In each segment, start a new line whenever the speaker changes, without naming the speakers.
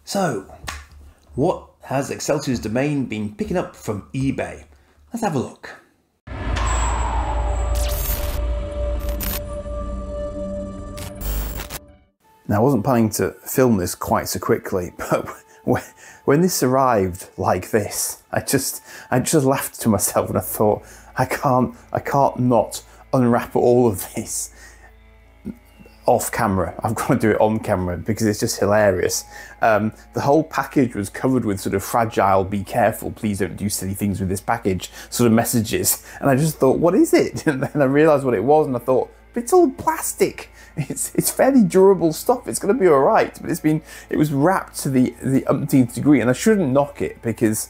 So, what has Excelsior's domain been picking up from eBay? Let's have a look. Now, I wasn't planning to film this quite so quickly, but when this arrived like this, I just laughed to myself and I thought, I can't not unwrap all of this off camera. I've got to do it on camera because it's just hilarious. The whole package was covered with sort of fragile, be careful, please don't do silly things with this package sort of messages. And I just thought, what is it? And then I realized what it was and I thought, but it's all plastic. It's fairly durable stuff. It's going to be all right. But it was wrapped to the umpteenth degree, and I shouldn't knock it because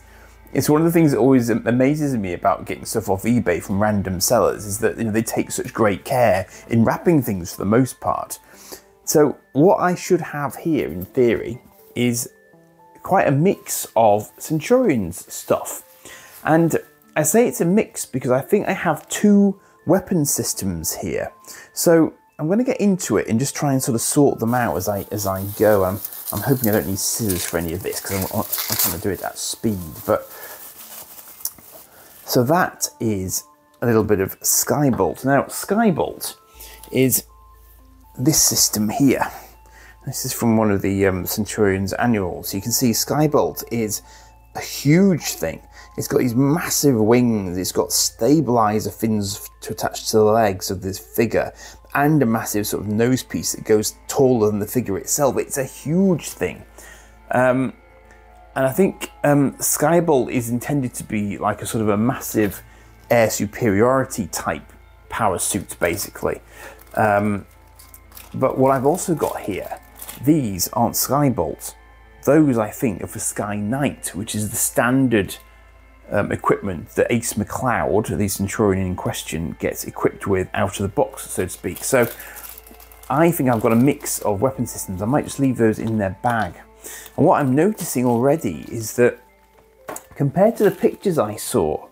it's one of the things that always amazes me about getting stuff off eBay from random sellers is that they take such great care in wrapping things for the most part. So what I should have here, in theory, is quite a mix of Centurions stuff, and I say it's a mix because I think I have two weapon systems here. So I'm going to get into it and just try and sort of sort them out as I go. I'm hoping I don't need scissors for any of this because I'm trying to do it at speed. But so that is a little bit of Skybolt. Now, Skybolt is this system here. This is from one of the Centurions annuals. You can see Skybolt is a huge thing. It's got these massive wings, it's got stabilizer fins to attach to the legs of this figure, and a massive sort of nose piece that goes taller than the figure itself. It's a huge thing. And I think Skybolt is intended to be like a sort of a massive air superiority type power suit, basically. But what I've also got here, these aren't Skybolts. Those, I think, are for Sky Knight, which is the standard equipment that Ace McCloud, the Centurion in question, gets equipped with out of the box, so to speak. So I think I've got a mix of weapon systems. I might just leave those in their bag. And what I'm noticing already is that compared to the pictures I saw,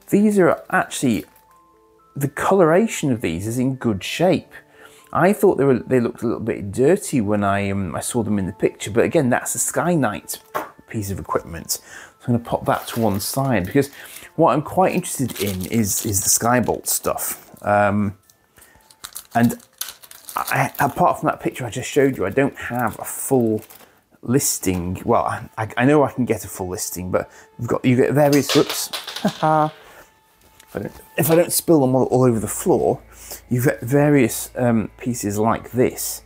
these are actually, the coloration of these is in good shape. I thought they looked a little bit dirty when I saw them in the picture, but again, that's a Sky Knight piece of equipment. So I'm going to pop that to one side because what I'm quite interested in is the Skybolt stuff. And apart from that picture I just showed you, I don't have a full listing. Well, I know I can get a full listing, but you get various, whoops, if I don't spill them all over the floor, you've got various pieces like this,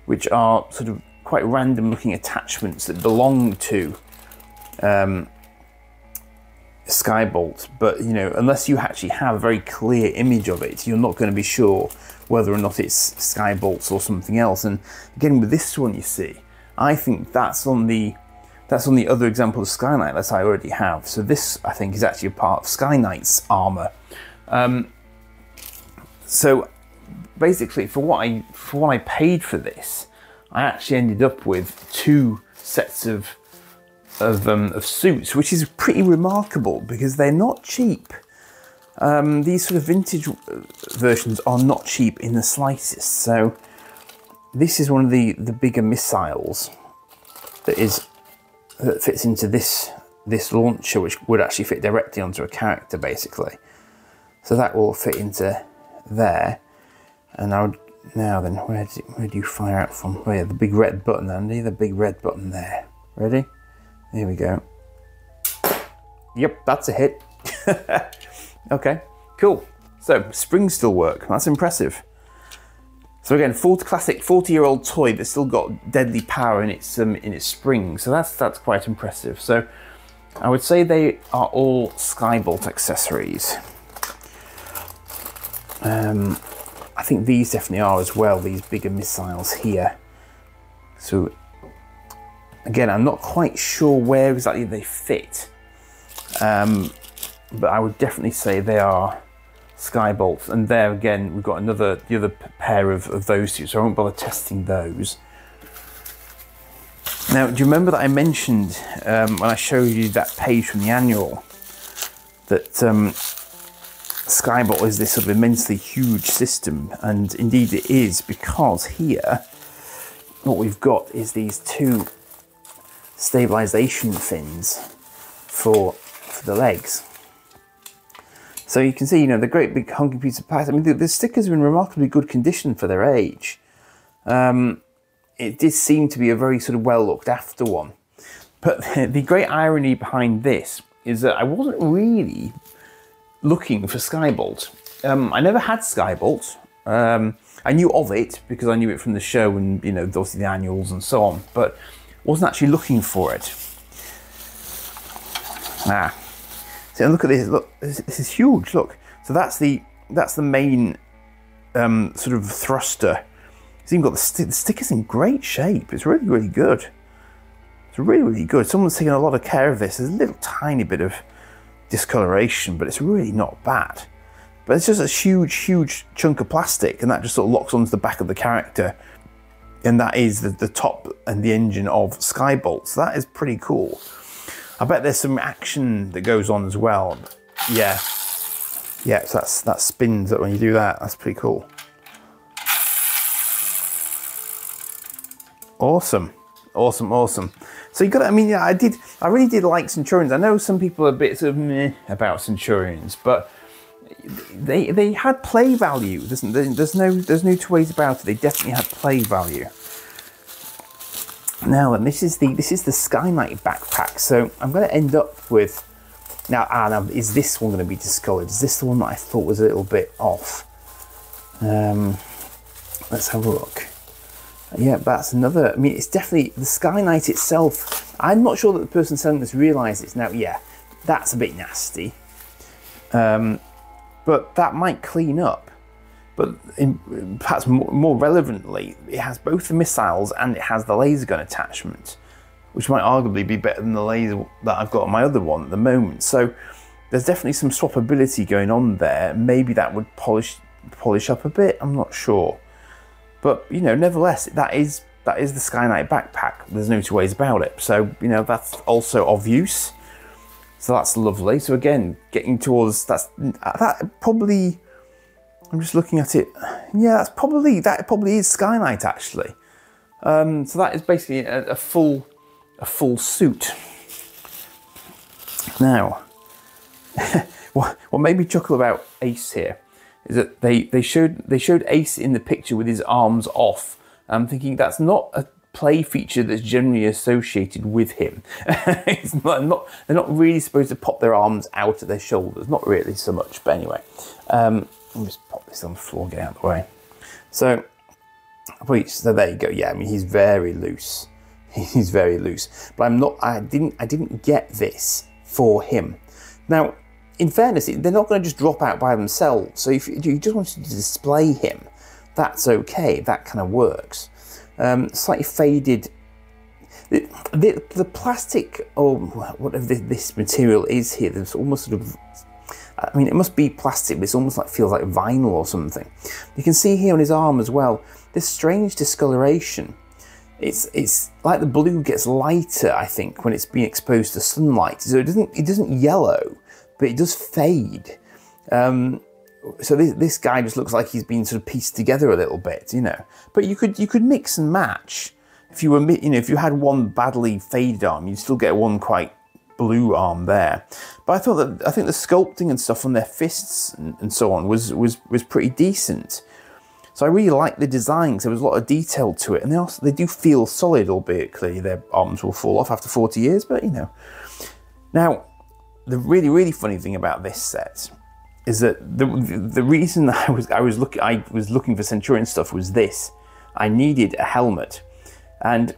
which are sort of quite random looking attachments that belong to Skybolt, but unless you actually have a very clear image of it, you're not going to be sure whether or not it's Skybolts or something else. And again, with this one, you see, I think that's on the other example of Sky Knight that I already have. So this, I think, is actually a part of Sky Knight's armor. So basically, for what I paid for this, I actually ended up with two sets of suits, which is pretty remarkable because they're not cheap. These sort of vintage versions are not cheap in the slightest. So this is one of the bigger missiles that fits into this launcher, which would actually fit directly onto a character, basically. So that will fit into there. And now then, where do you fire out from? Oh yeah, the big red button, Andy, the big red button there. Ready? Here we go. Yep, that's a hit. Okay, cool. So springs still work. That's impressive. So again, classic 40-year-old toy that's still got deadly power in its springs. So that's quite impressive. So I would say they are all Skybolt accessories. I think these definitely are as well. These bigger missiles here. So again, I'm not quite sure where exactly they fit, but I would definitely say they are Skybolts. And there again, we've got the other pair of those two, so I won't bother testing those. Now, do you remember that I mentioned when I showed you that page from the annual that Skybolt is this sort of immensely huge system? And indeed it is, because here what we've got is these two stabilization fins for the legs. So you can see, you know, the great big hunky piece of plastic. I mean, the stickers are in remarkably good condition for their age. It did seem to be a very sort of well looked after one. But the great irony behind this is that I wasn't really looking for Skybolt. I never had Skybolt. I knew of it because I knew it from the show and, you know, obviously the annuals and so on, but wasn't actually looking for it. So look at this. Look, this is huge. Look. So that's the main sort of thruster. So you've got the sticker's in great shape. It's really, really good. It's really, really good. Someone's taken a lot of care of this. There's a little tiny bit of discoloration, but it's really not bad. But it's just a huge, huge chunk of plastic, and that just sort of locks onto the back of the character. And that is the top and the engine of Skybolt. So that is pretty cool. I bet there's some action that goes on as well. Yeah. Yeah, so that spins when you do that. That's pretty cool. Awesome. Awesome, awesome. So you got to, I mean, yeah, I really did like Centurions. I know some people are a bit sort of meh about Centurions, but they had play value. There's no two ways about it. They definitely had play value. Now, and this is the Sky Knight backpack. So I'm going to end up with now. Now, is this one going to be discolored? Is this the one that I thought was a little bit off? Let's have a look. Yeah, that's another. I mean, it's definitely the Sky Knight itself. I'm not sure that the person selling this realises now. Yeah, that's a bit nasty. But that might clean up. But perhaps more relevantly, it has both the missiles and it has the laser gun attachment, which might arguably be better than the laser that I've got on my other one at the moment. So there's definitely some swappability going on there. Maybe that would polish up a bit. I'm not sure. But, you know, nevertheless, that is the Sky Knight backpack. There's no two ways about it. So, you know, that's also of use. So that's lovely. So again, getting towards that probably. I'm just looking at it. Yeah, that probably is Sky Knight actually. So that is basically a full suit. Now, what made me chuckle about Ace here is that they showed Ace in the picture with his arms off. I'm thinking that's not a play feature that's generally associated with him. They're not really supposed to pop their arms out at their shoulders. Not really so much, but anyway. Let me just pop this on the floor, get out of the way. So there you go. Yeah, I mean, he's very loose. He's very loose. But I didn't get this for him. Now, in fairness, they're not going to just drop out by themselves. So if you just wanted to display him, that's okay. That kind of works. Slightly faded. The plastic or whatever this material is here, there's almost sort of. I mean, it must be plastic, but it's almost like feels like vinyl or something. You can see here on his arm as well, this strange discoloration. It's like the blue gets lighter, I think, when it's being exposed to sunlight. So it doesn't yellow, but it does fade. So this guy just looks like he's been sort of pieced together a little bit, you know. But you could mix and match. If you were, you know, if you had one badly faded arm, you'd still get one quite blue arm there. But I think the sculpting and stuff on their fists and so on was pretty decent. So I really like the designs. There was a lot of detail to it, and they do feel solid, albeit clearly their arms will fall off after 40 years. But you know, now the really funny thing about this set is that the reason I was looking for Centurion stuff was this: I needed a helmet, and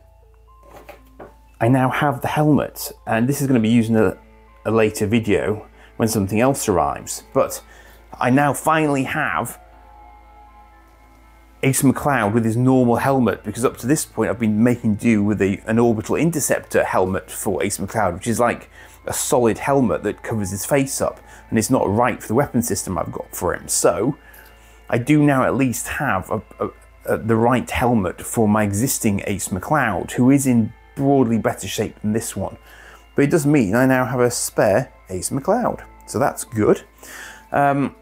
I now have the helmet, and this is going to be used in a later video when something else arrives. But I now finally have Ace McCloud with his normal helmet, because up to this point I've been making do with an orbital interceptor helmet for Ace McCloud, which is like a solid helmet that covers his face up, and it's not right for the weapon system I've got for him. So I do now at least have the right helmet for my existing Ace McCloud, who is in broadly better shape than this one. But it does mean I now have a spare Ace McCloud, so that's good. And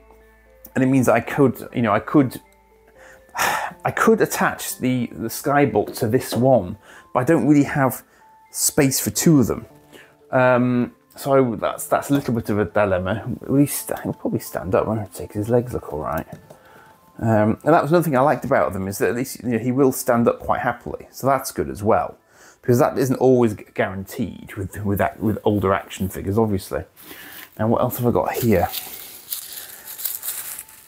it means that I could attach the Skybolt to this one, but I don't really have space for two of them. So that's a little bit of a dilemma. He'll probably stand up, won't he? Because his legs look all right. And that was another thing I liked about them, is that at least he will stand up quite happily. So that's good as well, because that isn't always guaranteed with older action figures, obviously. And what else have I got here?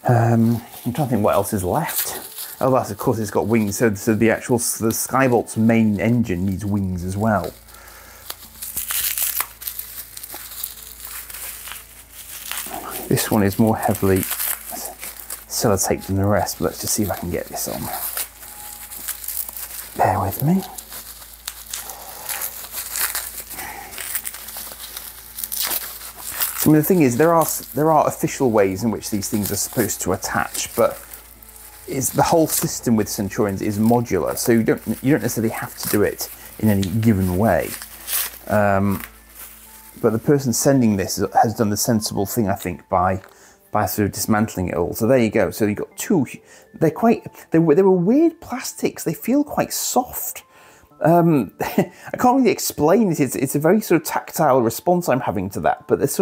I'm trying to think what else is left. Oh, that's, of course, it's got wings. So the Skybolt's main engine needs wings as well. This one is more heavily sellotaped than the rest, but let's just see if I can get this on. Bear with me. I mean, the thing is, there are official ways in which these things are supposed to attach, but the whole system with Centurions is modular, so you don't necessarily have to do it in any given way. But the person sending this has done the sensible thing, I think, by sort of dismantling it all. So there you go. So you've got two. They were weird plastics. They feel quite soft. I can't really explain it. It's a very sort of tactile response I'm having to that. But it's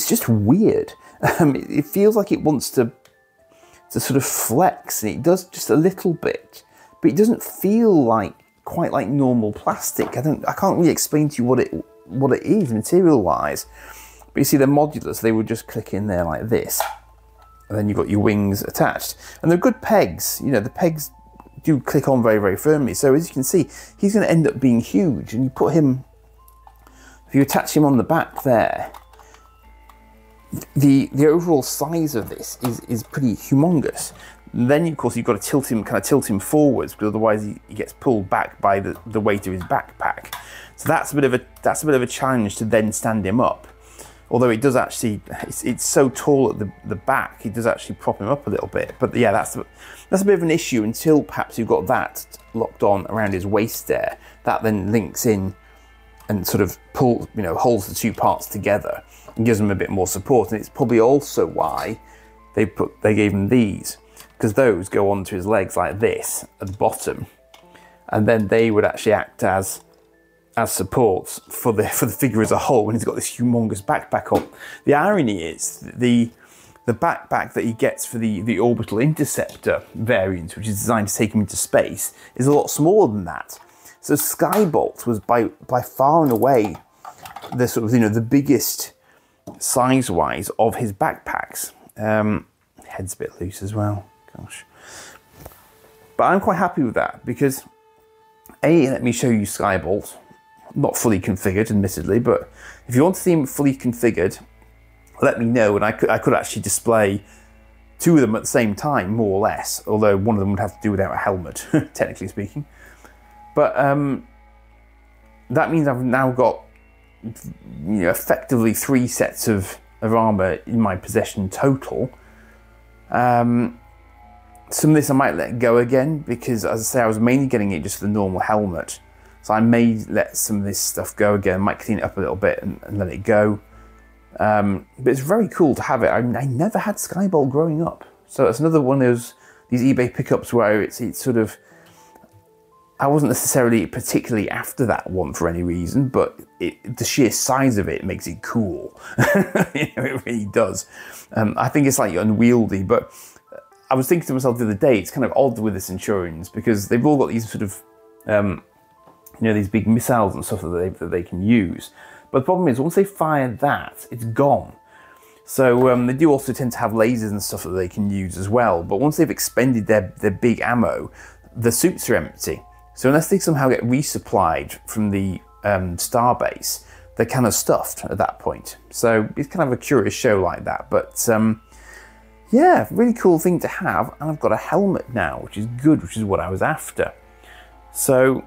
just weird. It feels like it wants to sort of flex, and it does just a little bit, but it doesn't feel quite like normal plastic. I can't really explain to you what it is material-wise. But you see, they're modular, so they would just click in there like this, and then you've got your wings attached, and they're good pegs. The pegs do click on very, very firmly. So as you can see, he's going to end up being huge, and you put him, if you attach him on the back there, the overall size of this is pretty humongous. And then, of course, you've got to tilt him forwards, because otherwise he gets pulled back by the weight of his backpack. So that's a bit of a challenge to then stand him up. Although it does actually, it's so tall at the back, it does actually prop him up a little bit. But yeah, that's a bit of an issue until perhaps you've got that locked on around his waist there. That then links in and sort of holds the two parts together and gives him a bit more support. And it's probably also why they gave him these, because those go onto his legs like this at the bottom, and then they would actually act as supports for the figure as a whole when he's got this humongous backpack on. The irony is the backpack that he gets for the Orbital Interceptor variant, which is designed to take him into space, is a lot smaller than that. So Skybolt was by far and away the sort of the biggest size-wise of his backpacks. Head's a bit loose as well. Gosh. But I'm quite happy with that, because let me show you Skybolt. Not fully configured, admittedly, but if you want to see him fully configured, let me know, and I could actually display two of them at the same time, more or less, although one of them would have to do without a helmet, technically speaking. But that means I've now got effectively 3 sets of armour in my possession total. Some of this I might let go again, because, as I say, I was mainly getting it just for the normal helmet. So I may let some of this stuff go again, might clean it up a little bit and let it go. But it's very cool to have it. I never had Skybolt growing up. So it's another one of these eBay pickups where it's sort of, I wasn't necessarily particularly after that one for any reason, but the sheer size of it makes it cool. It really does. I think it's like unwieldy, but I was thinking to myself the other day, it's kind of odd with the Centurions, because they've all got these sort of, these big missiles and stuff that they can use. But the problem is, once they fire that, it's gone. So they do also tend to have lasers and stuff that they can use as well. But once they've expended their big ammo, the suits are empty. So unless they somehow get resupplied from the starbase, they're kind of stuffed at that point. So it's kind of a curious show like that. But yeah, really cool thing to have. And I've got a helmet now, which is good, which is what I was after. So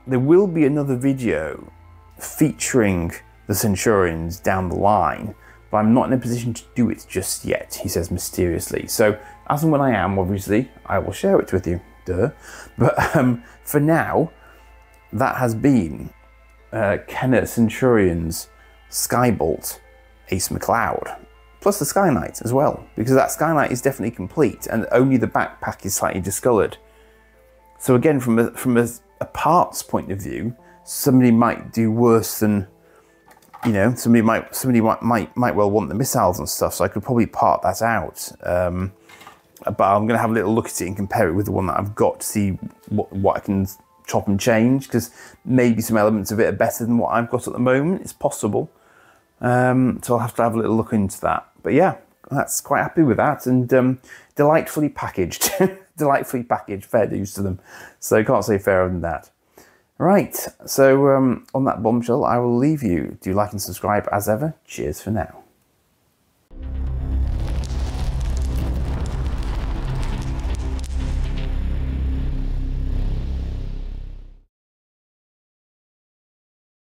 there will be another video featuring the Centurions down the line, but I'm not in a position to do it just yet, he says mysteriously. So as and when I am, obviously, I will share it with you. Duh. But for now, that has been Kenner Centurions Skybolt Ace McCloud, plus the Sky Knight as well, because that Sky Knight is definitely complete and only the backpack is slightly discoloured. So again, from a parts point of view, somebody might do worse than, you know, somebody might well want the missiles and stuff, so I could probably part that out. But I'm going to have a little look at it and compare it with the one that I've got to see what I can chop and change, because maybe some elements of it are better than what I've got at the moment. It's possible. So I'll have to have a little look into that. But yeah, that's quite happy with that, and delightfully packaged. Delightfully packaged, fair dues to them. So can't say fairer than that. Right, so on that bombshell, I will leave you. Do like and subscribe as ever. Cheers for now.